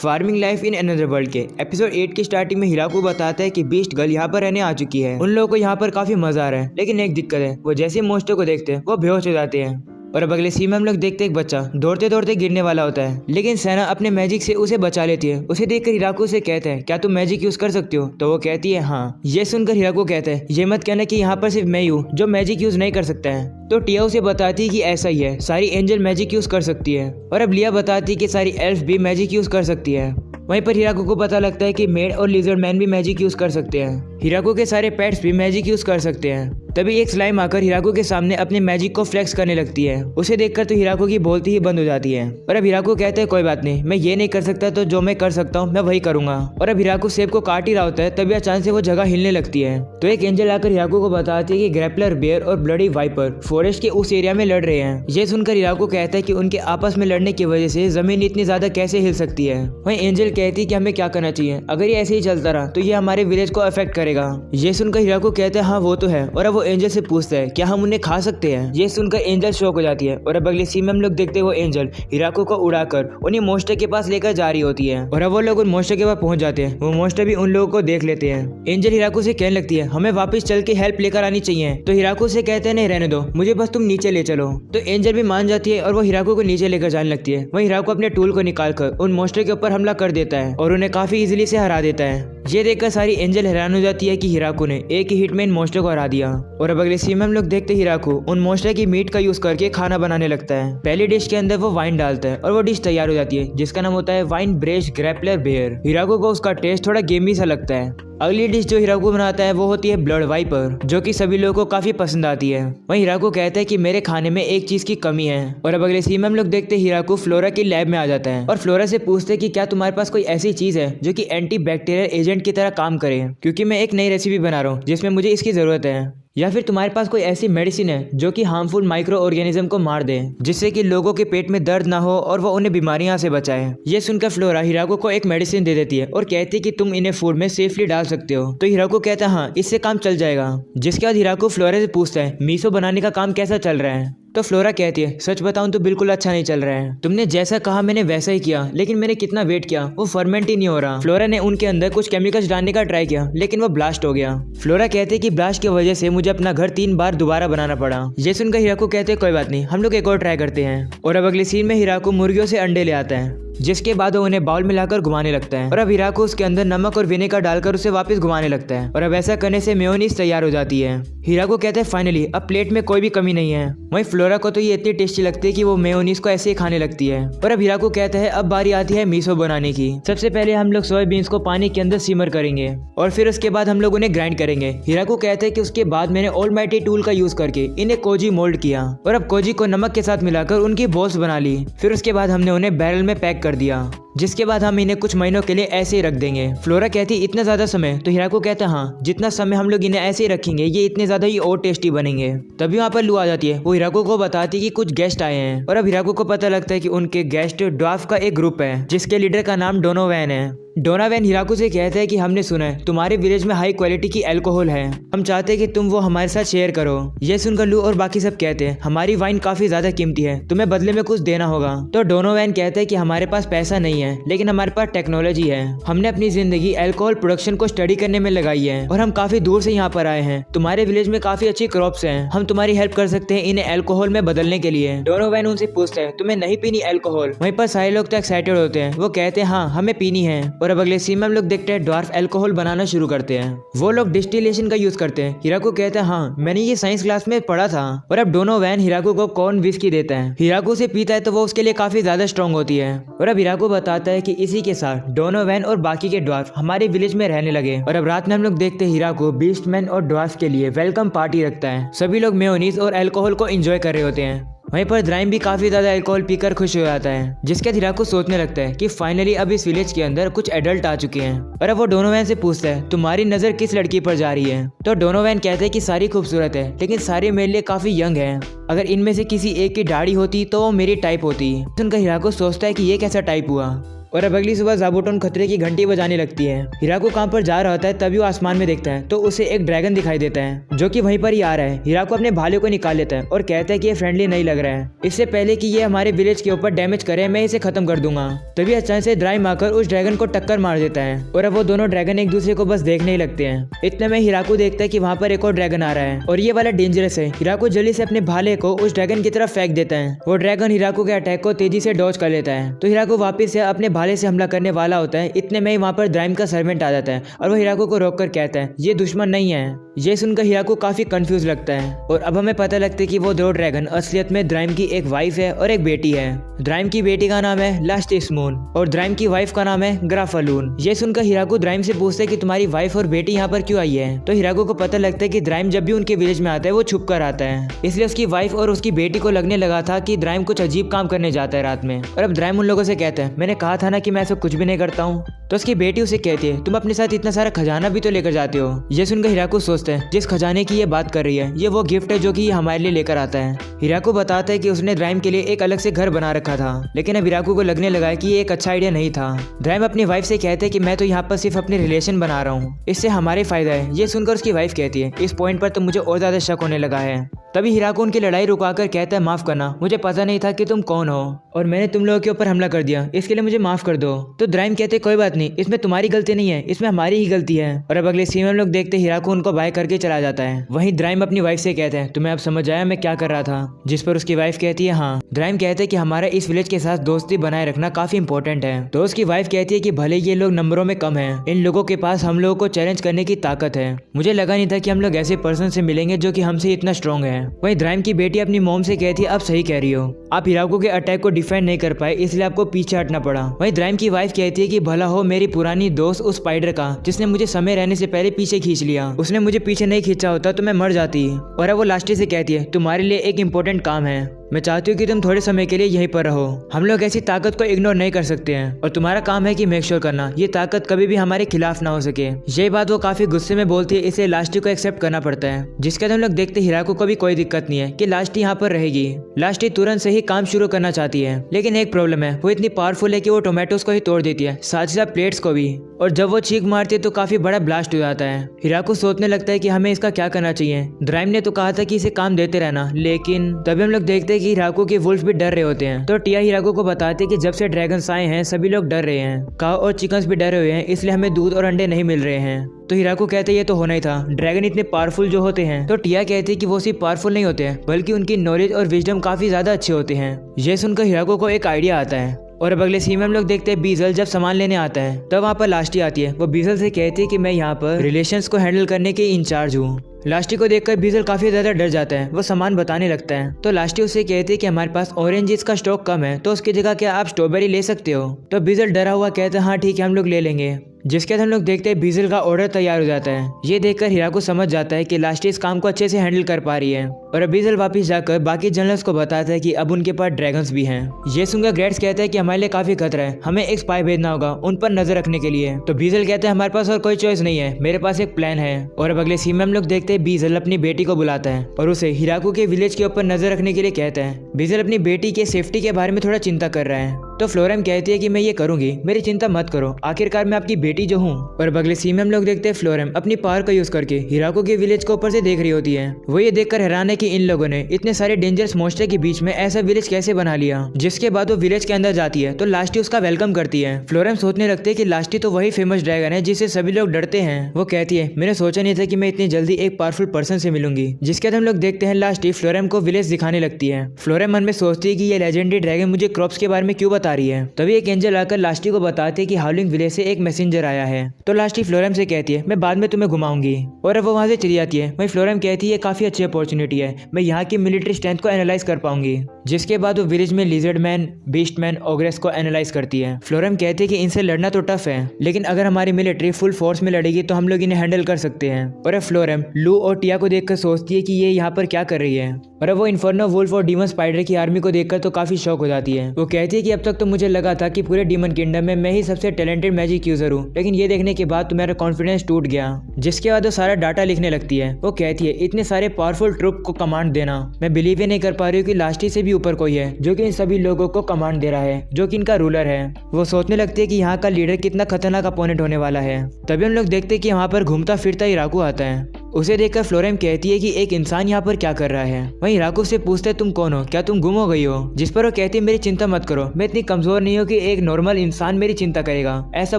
Farming life in another world के episode 8 की starting में हिराकू बताता है कि बीस्ट गर्ल यहाँ पर रहने आ चुकी है। उन लोगों को यहाँ पर काफी मजा आ रहा है, लेकिन एक दिक्कत है, वो जैसे ही मोस्टो को देखते हैं वो बेहोश हो जाते हैं। और अब अगले सीन में हम लोग देखते हैं एक बच्चा दौड़ते दौड़ते गिरने वाला होता है, लेकिन सैना अपने मैजिक से उसे बचा लेती है। उसे देखकर हिराकू से कहते हैं क्या तुम मैजिक यूज कर सकती हो, तो वो कहती है हाँ। ये सुनकर हिराकू कहता है ये मत कहना कि यहाँ पर सिर्फ मैं ही हूँ जो मैजिक यूज नहीं कर सकता है। तो टिया उसे बताती है कि ऐसा ही है, सारी एंजल मैजिक यूज कर सकती है। और अब लिया बताती है कि सारी एल्फ भी मैजिक यूज कर सकती है। वहीं पर हिराकू को पता लगता है कि मेड और लिजर्ड मैन भी मैजिक यूज कर सकते हैं। हिराकू के सारे पेट्स भी मैजिक यूज कर सकते हैं। तभी एक स्लाइम आकर हिराकू के सामने अपने मैजिक को फ्लेक्स करने लगती है। उसे देखकर तो हिराकू की बोलती ही बंद हो जाती है। और अब हिराकू कहते हैं कोई बात नहीं, मैं ये नहीं कर सकता तो जो मैं कर सकता हूँ मैं वही करूंगा। और अब हिराकू सेब को काट ही रहा होता है, तभी अचानक से वो जगह हिलने लगती है। तो एक एंजल आकर हिराकू को बताती है कि ग्रैपलर बेयर और ब्लडी वाइपर फॉरेस्ट के उस एरिया में लड़ रहे हैं। ये सुनकर हिराकू कहता है कि उनके आपस में लड़ने की वजह से जमीन इतनी ज्यादा कैसे हिल सकती है। वहीं एंजल कहती है कि हमें क्या करना चाहिए, अगर ये ऐसे ही चलता रहा तो ये हमारे विलेज को अफेक्ट करेगा। ये सुनकर हिराकू कहते हैं हाँ वो तो है। और अब वो एंजल से पूछता है क्या हम उन्हें खा सकते हैं। ये सुनकर एंजल शॉक हो जाती है। और अब अगले सीन में हम लोग देखते हैं वो एंजल हिराकू को उड़ाकर उन्हें मोस्टर के पास लेकर जा रही होती है। और अब वो लोग उन मोस्टर के पास पहुंच जाते हैं। वो मोस्टर भी उन लोगों को देख लेते हैं। एंजल हिराकू से कहने लगती है हमें वापस चल के हेल्प लेकर आनी चाहिए। तो हिराकू से कहते हैं नहीं रहने दो, मुझे बस तुम नीचे ले चलो। तो एंजल भी मान जाती है और वो हिराकू को नीचे लेकर जाने लगती है। वहीं हिराकू अपने टूल को निकालकर उन मोस्टर के ऊपर हमला कर देता है और उन्हें काफी इजीली से हरा देता है। ये देखकर सारी एंजल हैरान हो जाती है कि हिराकू ने एक ही हिट में इन मोस्टर को हरा दिया। और अब अगले सीन में हम लोग देखते हैं हिराकू उन मोस्टर की मीट का यूज करके खाना बनाने लगता है। पहली डिश के अंदर वो वाइन डालता है और वो डिश तैयार हो जाती है जिसका नाम होता है वाइन ब्रेश ग्रैपलर बेयर। हिराकू को उसका टेस्ट थोड़ा गेमी सा लगता है। अगली डिश जो हिराकू बनाता है वो होती है ब्लड वाइपर, जो कि सभी लोगों को काफी पसंद आती है। वहीं हिराकू कहता है कि मेरे खाने में एक चीज की कमी है। और अब अगले सीन में हम लोग देखते हैं हिराकू फ्लोरा की लैब में आ जाता है और फ्लोरा से पूछते हैं कि क्या तुम्हारे पास कोई ऐसी चीज है जो कि एंटी बैक्टीरियल एजेंट की तरह काम करे, क्योंकि मैं एक नई रेसिपी बना रहा हूँ जिसमें मुझे इसकी जरूरत है। या फिर तुम्हारे पास कोई ऐसी मेडिसिन है जो कि हार्मफुल माइक्रो ऑर्गेनिज्म को मार दे, जिससे कि लोगों के पेट में दर्द ना हो और वो उन्हें बीमारियां से बचाए। ये सुनकर फ्लोरा हिराकू को एक मेडिसिन दे देती है और कहती है कि तुम इन्हें फूड में सेफली डाल सकते हो। तो हिराकू कहता है हाँ इससे काम चल जाएगा। जिसके बाद हिराकू फ्लोरा से पूछता है मीसो बनाने का काम कैसा चल रहा है। तो फ्लोरा कहती है सच बताऊं तो बिल्कुल अच्छा नहीं चल रहा है। तुमने जैसा कहा मैंने वैसा ही किया, लेकिन मैंने कितना वेट किया वो फर्मेंट ही नहीं हो रहा। फ्लोरा ने उनके अंदर कुछ केमिकल्स डालने का ट्राई किया, लेकिन वो ब्लास्ट हो गया। फ्लोरा कहते हैं कि ब्लास्ट की वजह से मुझे अपना घर 3 बार दोबारा बनाना पड़ा। ये सुनकर हिराकू कहते हैं कोई बात नहीं, हम लोग एक और ट्राई करते हैं। और अब अगले सीन में हिराकू मुर्गियों से अंडे ले आता है, जिसके बाद वो उन्हें बाउल में लाकर घुमाने लगता है। और अब हिराकू उसके अंदर नमक और विनेगर डालकर उसे वापस घुमाने लगता है। और अब ऐसा करने से मेयोनीज तैयार हो जाती है। हिराकू कहते हैं फाइनली अब प्लेट में कोई भी कमी नहीं है। वहीं फ्लोरा को तो ये इतनी टेस्टी लगती है कि वो मेयोनीज को ऐसे ही खाने लगती है। और अब हिराकू कहता है अब बारी आती है मीसो बनाने की। सबसे पहले हम लोग सोयाबीन्स को पानी के अंदर सिमर करेंगे और फिर उसके बाद हम लोग उन्हें ग्राइंड करेंगे। हिराकू कहते हैं कि उसके बाद मैंने ऑलमाइटी टूल का यूज करके इन्हें कोजी मोल्ड किया और अब कोजी को नमक के साथ मिलाकर उनकी बॉल्स बना ली। फिर उसके बाद हमने उन्हें बैरल में पैक कर दिया, जिसके बाद हम इन्हें कुछ महीनों के लिए ऐसे ही रख देंगे। फ्लोरा कहती इतना ज्यादा समय, तो हिराकू कहता है हाँ जितना समय हम लोग इन्हें ऐसे ही रखेंगे ये इतने ज्यादा ही और टेस्टी बनेंगे। तभी वहाँ पर लू आ जाती है। वो हिराकू को बताती है कि कुछ गेस्ट आए हैं। और अब हिराकू को पता लगता है कि उनके गेस्ट ड्वार्फ का एक ग्रुप है जिसके लीडर का नाम डोनोवैन है। डोनोवैन हिराकू से कहता है कि हमने सुना है तुम्हारे विलेज में हाई क्वालिटी की अल्कोहल है, हम चाहते हैं कि तुम वो हमारे साथ शेयर करो। ये सुनकर लू और बाकी सब कहते हैं हमारी वाइन काफी ज्यादा कीमती है, तुम्हें बदले में कुछ देना होगा। तो डोनोवैन कहते हैं कि हमारे पास पैसा नहीं है, लेकिन हमारे पास टेक्नोलॉजी है। हमने अपनी जिंदगी अल्कोहल प्रोडक्शन को स्टडी करने में लगाई है और हम काफी दूर से यहाँ पर आए हैं। तुम्हारे विलेज में काफी अच्छी क्रॉप्स हैं, हम तुम्हारी हेल्प कर सकते हैं इन्हें अल्कोहल में बदलने के लिए। डोनोवैन उनसे पूछता है तुम्हें नहीं पीनी अल्कोहल। वहीं पर सारे लोग तो एक्साइटेड होते हैं, वो कहते हैं हाँ हमें पीनी है। और अब अगले सीन में हम लोग देखते हैं ड्वार्फ अल्कोहल बनाना शुरू करते हैं। वो लोग डिस्टिलेशन का यूज करते हैं। हिराकू कहता है हाँ मैंने ये साइंस क्लास में पढ़ा था। और अब डोनोवैन हिराकू को कॉर्न विस्की देता है। हिराकू से पीता है तो वो उसके लिए काफी ज्यादा स्ट्रॉन्ग होती है। और अब हिराकू बताता है कि इसी के साथ डोनोवैन और बाकी के ड्वार्फ हमारे विलेज में रहने लगे। और अब रात में हम लोग देखते हैं हिराकू बीस्टमैन और ड्वार्फ के लिए वेलकम पार्टी रखता है। सभी लोग मेयोनीज और अल्कोहल को एंजॉय कर रहे होते हैं। वहीं पर द्राइम भी काफी ज्यादा अल्कोहल पीकर खुश हो जाता है, जिसके हिराकू सोचने लगता है कि फाइनली अब इस विलेज के अंदर कुछ एडल्ट आ चुके हैं। और अब वो डोनोवैन से पूछता है तुम्हारी नजर किस लड़की पर जा रही है। तो डोनोवैन कहते हैं कि सारी खूबसूरत है, लेकिन सारी मेरे लिए काफी यंग है। अगर इनमें से किसी एक की दाढ़ी होती तो वो मेरी टाइप होती। सुनकर हिराकू सोचता है कि ये कैसा टाइप हुआ। और अब अगली सुबह ज़ाबुटोन खतरे की घंटी बजाने लगती है। हिराको काम पर जा रहा होता है, तभी वो आसमान में देखता है तो उसे एक ड्रैगन दिखाई देता है जो कि वहीं पर ही आ रहा है। हिराको अपने भाले को निकाल लेता है और कहता है कि ये फ्रेंडली नहीं लग रहा है, इससे पहले कि ये हमारे विलेज के ऊपर डैमेज करे मैं इसे खत्म कर दूंगा। तभी अचानक से ड्राइम आकर उस ड्रैगन को टक्कर मार देता है और अब वो दोनों ड्रैगन एक दूसरे को बस देखने ही लगते हैं। इतने में हिराको देखता है कि वहाँ पर एक और ड्रैगन आ रहा है और ये वाला डेंजरस है। हिराको जल्दी से अपने भाले को उस ड्रैगन की तरफ फेंक देता है। वो ड्रैगन हिराको के अटैक को तेजी से डॉज कर लेता है तो हिराको वापस से अपने भाले से हमला करने वाला होता है। इतने में वहाँ पर ड्राइम का सर्वेंट आ जाता है और वो हिराको को रोक कर कहता है ये दुश्मन नहीं है। ये सुनकर हिराको काफी कंफ्यूज लगता है और अब हमें पता लगता है कि वो दो ड्रैगन असलियत में ड्राइम की एक वाइफ है और एक बेटी है। ड्राइम की बेटी का नाम है लास्टिसमून और ड्राइम की वाइफ का नाम है ग्राफालून। ये सुनकर हिराको ड्राइम से पूछता है कि तुम्हारी वाइफ और बेटी यहाँ पर क्यों आई है। तो हिराको को पता लगता है कि ड्राइम जब भी उनके विलेज में आता है वो छुप कर आता है, इसलिए उसकी वाइफ और उसकी बेटी को लगने लगा था कि ड्राइम कुछ अजीब काम करने जाता है रात में। और अब ड्राइम उन लोगों से कहता है मैंने कहा था ना कि मैं ऐसा कुछ भी नहीं करता हूँ। तो उसकी बेटी उसे कहती है तुम अपने साथ इतना सारा खजाना भी तो लेकर जाते हो। ये सुनकर हिराको सोचता है जिस खजाने की ये बात कर रही है ये वो गिफ्ट है जो कि हमारे लिए लेकर आता है। हिराको बताता है कि उसने ड्राइम के लिए एक अलग से घर बना रखा था, लेकिन अब हिराको को लगने लगा है कि ये एक अच्छा आइडिया नहीं था। ड्राइम अपनी वाइफ से कहते हैं कि मैं तो यहाँ पर सिर्फ अपने रिलेशन बना रहा हूँ, इससे हमारे फायदा है। ये सुनकर उसकी वाइफ कहती है इस पॉइंट पर तो मुझे और ज्यादा शक होने लगा है। तभी हिराको उनकी लड़ाई रुकाकर कहता है माफ करना, मुझे पता नहीं था कि तुम कौन हो और मैंने तुम लोगों के ऊपर हमला कर दिया, इसके लिए मुझे माफ कर दो। तो ड्राइम कहते कोई बात नहीं, इसमें तुम्हारी गलती नहीं है, इसमें हमारी ही गलती है। और अब अगले सीन में हम लोग देखते हिराको उनको बाय करके चला जाता है। वहीं ड्राइम अपनी वाइफ से कहते हैं तुम्हें अब समझ आया मैं क्या कर रहा था। जिस पर उसकी वाइफ कहती है हाँ। ड्राइम कहते हैं कि हमारा इस विलेज के साथ दोस्ती बनाए रखना काफी इंपॉर्टेंट है। तो उसकी वाइफ कहती है कि भले ये लोग नंबरों में कम है, इन लोगों के पास हम लोगों को चैलेंज करने की ताकत है। मुझे लगा नहीं था कि हम लोग ऐसे पर्सन से मिलेंगे जो कि हमसे इतना स्ट्रॉन्ग है। वहीं ड्राइम की बेटी अपनी मॉम से कहती है आप सही कह रही हो, आप हिराको के अटैक को डिफेंड नहीं कर पाए इसलिए आपको पीछे हटना पड़ा। वहीं ड्राइम की वाइफ कहती है कि भला हो मेरी पुरानी दोस्त उस स्पाइडर का जिसने मुझे समय रहने से पहले पीछे खींच लिया, उसने मुझे पीछे नहीं खींचा होता तो मैं मर जाती। और अब वो लास्टी से कहती है तुम्हारे लिए एक इम्पोर्टेंट काम है, मैं चाहती हूँ कि तुम थोड़े समय के लिए यहीं पर रहो। हम लोग ऐसी ताकत को इग्नोर नहीं कर सकते हैं और तुम्हारा काम है कि मेक श्योर करना ये ताकत कभी भी हमारे खिलाफ ना हो सके। ये बात वो काफी गुस्से में बोलती है, इसे लास्टी को एक्सेप्ट करना पड़ता है। जिसके बाद हम लोग देखते हिराको को भी कोई दिक्कत नहीं है कि लास्टी यहाँ पर रहेगी। लास्टी तुरंत से ही काम शुरू करना चाहती है, लेकिन एक प्रॉब्लम है, वो इतनी पावरफुल है कि वो टोमेटोज को ही तोड़ देती है, साथ ही साथ प्लेट्स को भी। और जब वो चीख मारती है तो काफी बड़ा ब्लास्ट हो जाता है। हिराको सोचने लगता है कि हमें इसका क्या करना चाहिए। ड्राइम ने तो कहा था कि इसे काम देते रहना, लेकिन तभी हम लोग देखते हैं कि हिराको के वुल्फ भी डर रहे होते हैं। तो टिया हिराको को बताते हैं कि जब से ड्रैगन्स आए हैं सभी लोग डर रहे हैं, काऊ और चिकन्स भी डरे हुए हैं, इसलिए हमें दूध और अंडे नहीं मिल रहे हैं। तो हिराको कहते हैं ये तो होना ही था, ड्रैगन इतने पावरफुल जो होते हैं। तो टिया कहते हैं कि वो सिर्फ पावरफुल नहीं होते हैं बल्कि उनकी नॉलेज और विजडम काफी ज्यादा अच्छे होते हैं। ये सुनकर हिराको को एक आइडिया आता है। और अब अगले सीन में हम लोग देखते हैं बीजल जब सामान लेने आता है तब वहाँ पर लास्टी आती है। वो बीजल से कहती है कि मैं यहाँ पर रिलेशंस को हैंडल करने के इंचार्ज हूँ। लास्टी को देखकर बीजल काफी ज्यादा डर जाता है, वो सामान बताने लगता है। तो लास्टी उससे कहती है कि हमारे पास ऑरेंजेस का स्टॉक कम है तो उसकी जगह क्या आप स्ट्रॉबेरी ले सकते हो। तो बीजल डरा हुआ कहता है हाँ ठीक है हम लोग ले लेंगे। जिसके बाद हम लोग देखते हैं बीजल का ऑर्डर तैयार हो जाता है। ये देखकर हिराको समझ जाता है कि लास्टी इस काम को अच्छे से हैंडल कर पा रही है। और अब बीजल वापस जाकर बाकी जनरल्स को बताता है कि अब उनके पास ड्रैगन्स भी हैं। ये सुनकर ग्रेड्स कहता है कि हमारे लिए काफी खतरा है, हमें एक स्पाई भेजना होगा उन पर नजर रखने के लिए। तो बीजल कहता है हमारे पास और कोई चॉइस नहीं है, मेरे पास एक प्लान है। और अब अगले सीन में हम लोग देखते हैं बीजल अपनी बेटी को बुलाता है और उसे हिराको के विलेज के ऊपर नजर रखने के लिए कहता है। बीजल अपनी बेटी के सेफ्टी के बारे में थोड़ा चिंता कर रहा है। तो फ्लोरेम कहती है कि मैं ये करूंगी, मेरी चिंता मत करो, आखिरकार मैं आपकी बेटी जो हूँ। और अगले सीन में हम लोग देखते हैं फ्लोरेम अपनी पावर का यूज करके हिराको के विलेज को ऊपर से देख रही होती है। वो ये देखकर हैरान है कि इन लोगों ने इतने सारे डेंजरस मॉन्स्टर के बीच में ऐसा विलेज कैसे बना लिया। जिसके बाद वो विलेज के अंदर जाती है तो लास्टी उसका वेलकम करती है। फ्लोरेम सोचने लगते है कि लास्टी तो वही फेमस ड्रैगन है जिससे सभी लोग डरते हैं। वो कहती है मैंने सोचा नहीं था कि मैं इतनी जल्दी एक पावरफुल पर्सन से मिलूंगी। जिसके बाद हम लोग देखते हैं लास्टी फ्लोरेम को विलेज दिखाने लगती है। फ्लोरेम मन में सोचती है कि ये लेजेंडरी ड्रैगन मुझे क्रॉप्स के बारे में क्यों बता रही है। तभी एक एंजल आकर लास्टी को बताते है कि हाउलिंग विलेज से एक मैसेंजर आया है। तो लास्टी फ्लोरेम से कहती है मैं बाद में तुम्हें घुमाऊंगी। और अब वो वहां से चली जाती है। वहीं फ्लोरेम कहती है काफी अच्छी अपॉर्चुनिटी है, मैं यहाँ की मिलिट्री स्ट्रेंथ को एनालाइज कर पाऊंगी। जिसके बाद वो विलेज में लिजर्ड मैन, बीस्ट मैन, ओग्रेस को एनालाइज करती है। फ्लोरेम कहते हैं कि इनसे लड़ना तो टफ है, लेकिन अगर हमारी मिलिट्री फुल फोर्स में लड़ेगी तो हम लोग इन्हें हैंडल कर सकते हैं। और अब फ्लोरेम लू और टिया को देखकर सोचती है कि ये यहाँ पर क्या कर रही है। और अब वो इन्फर्नो वुल्फ और डीमन स्पाइडर की आर्मी को देखकर तो काफी शौक हो जाती है। वो कहती है कि अब तक तो मुझे लगा था कि पूरे डीमन किंगडम में मैं ही सबसे टैलेंटेड मैजिक यूजर हूँ, लेकिन ये देखने के बाद तो मेरा कॉन्फिडेंस टूट गया। जिसके बाद वो सारा डाटा लिखने लगती है। वो कहती है इतने सारे पावरफुल ट्रूप को कमांड देना, मैं बिलीव ही नहीं कर पा रही हूँ कि लास्टी से भी ऊपर कोई है जो कि इन सभी लोगों को कमांड दे रहा है, जो कि इनका रूलर है। वो सोचने लगती है कि यहाँ का लीडर कितना खतरनाक अपोनेंट होने वाला है। तभी हम लोग देखते हैं कि यहाँ पर घूमता फिरता हिराकू आता है। उसे देखकर फ्लोरेम कहती है कि एक इंसान यहाँ पर क्या कर रहा है। वहीं हिराकू से पूछते तुम कौन हो, क्या तुम गुम हो गई हो? जिस पर वो कहती है मेरी चिंता मत करो, मैं इतनी कमजोर नहीं हूँ कि एक नॉर्मल इंसान मेरी चिंता करेगा। ऐसा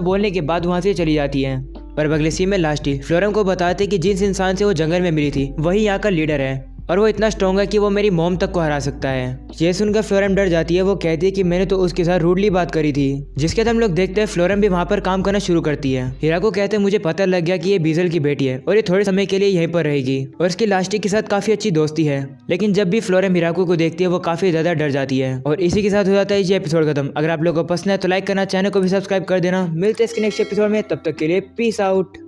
बोलने के बाद वहाँ से चली जाती है। पर अगले सीन में लास्टी फ्लोरेम को बताते कि जिस इंसान से वो जंगल में मिली थी वही यहाँ का लीडर है और वो इतना स्ट्रॉन्ग है कि वो मेरी मॉम तक को हरा सकता है। ये सुनकर फ्लोरेम डर जाती है। वो कहती है कि मैंने तो उसके साथ रूडली बात करी थी। जिसके बाद हम लोग देखते हैं फ्लोरेम भी वहाँ पर काम करना शुरू करती है। हिराको कहते हैं मुझे पता लग गया कि ये बीजल की बेटी है और ये थोड़े समय के लिए यहीं पर रहेगी और इसकी लास्टी के साथ काफी अच्छी दोस्ती है। लेकिन जब भी फ्लोरेम हिराको को देखती है वो काफी ज्यादा डर जाती है। और इसी के साथ हो जाता है ये एपिसोड खत्म। अगर आप लोगों को पसंद है तो लाइक करना, चैनल को भी सब्सक्राइब कर देना। मिलते हैं इसके नेक्स्ट एपिसोड में, तब तक के लिए पीस आउट।